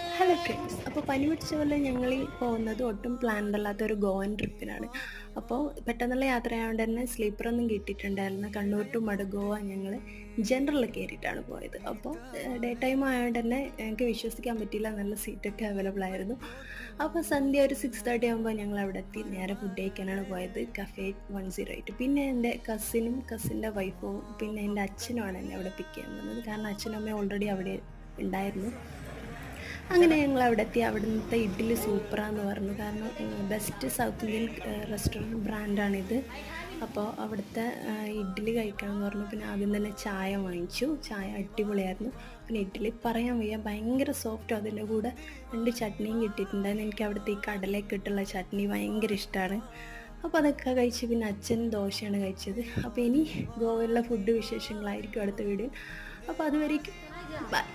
Hello friends. അപ്പോൾ പനി പിടിച്ച പോലെ ഞങ്ങൾ ഈ പോകുന്നത് ഒട്ടും പ്ലാൻഡ് അല്ലാത്ത ഒരു ഗോവൻ ട്രിപ്പിനാണ്. അപ്പോൾ പെട്ടെന്നുള്ള യാത്രയായതുകൊണ്ട് തന്നെ സ്ലീപ്പറൊന്നും കിട്ടിയിട്ടുണ്ടായിരുന്നില്ല. കണ്ണൂർ ടു മടഗോവ ഞങ്ങൾ ജനറൽ കയറിയിട്ടാണ് പോയത്. അപ്പോൾ ഡേ ടൈം ആയതുകൊണ്ട് തന്നെ ഞങ്ങൾക്ക് വിശ്വസിക്കാൻ പറ്റിയില്ല, നല്ല സീറ്റൊക്കെ അവൈലബിൾ ആയിരുന്നു. അപ്പോൾ സന്ധ്യ ഒരു 6:30 ആകുമ്പോൾ ഞങ്ങൾ അവിടെ എത്തി. നേരെ ഫുഡ് കഴിക്കാനാണ് പോയത്, കഫേ 108. പിന്നെ എൻ്റെ കസിനും കസിൻ്റെ വൈഫും പിന്നെ എൻ്റെ അച്ഛനുമാണ് എന്നെ അവിടെ പിക്ക് ചെയ്യാൻ വന്നത്. കാരണം അച്ഛനും അമ്മയും ഓൾറെഡി അവിടെ ഉണ്ടായിരുന്നു. അങ്ങനെ ഞങ്ങൾ അവിടെ എത്തി. അവിടുത്തെ ഇഡ്ഡലി സൂപ്പറാന്ന് പറഞ്ഞു. കാരണം ബെസ്റ്റ് സൗത്ത് ഇന്ത്യൻ റെസ്റ്റോറൻറ്റ് ബ്രാൻഡാണിത്. അപ്പോൾ അവിടുത്തെ ഇഡ്ഡലി കഴിക്കാമെന്ന് പറഞ്ഞു. പിന്നെ ആദ്യം തന്നെ ചായ വാങ്ങിച്ചു. ചായ അടിപൊളിയായിരുന്നു. പിന്നെ ഇഡ്ഡലി പറയാൻ വയ്യ, ഭയങ്കര സോഫ്റ്റും. അതിൻ്റെ കൂടെ 2 ചട്നിയും കിട്ടിയിട്ടുണ്ടായിരുന്നു. എനിക്ക് അവിടുത്തെ ഈ കടലയൊക്കെ ഇട്ടുള്ള ചട്നി ഭയങ്കര ഇഷ്ടമാണ്. അപ്പോൾ അതൊക്കെ കഴിച്ച് പിന്നെ അച്ഛൻ ദോശയാണ് കഴിച്ചത്. അപ്പോൾ ഇനി ഗോവയിലുള്ള ഫുഡ് വിശേഷങ്ങളായിരിക്കും അടുത്ത വീഡിയോ. അപ്പോൾ അതുവരേക്കും ബൈ.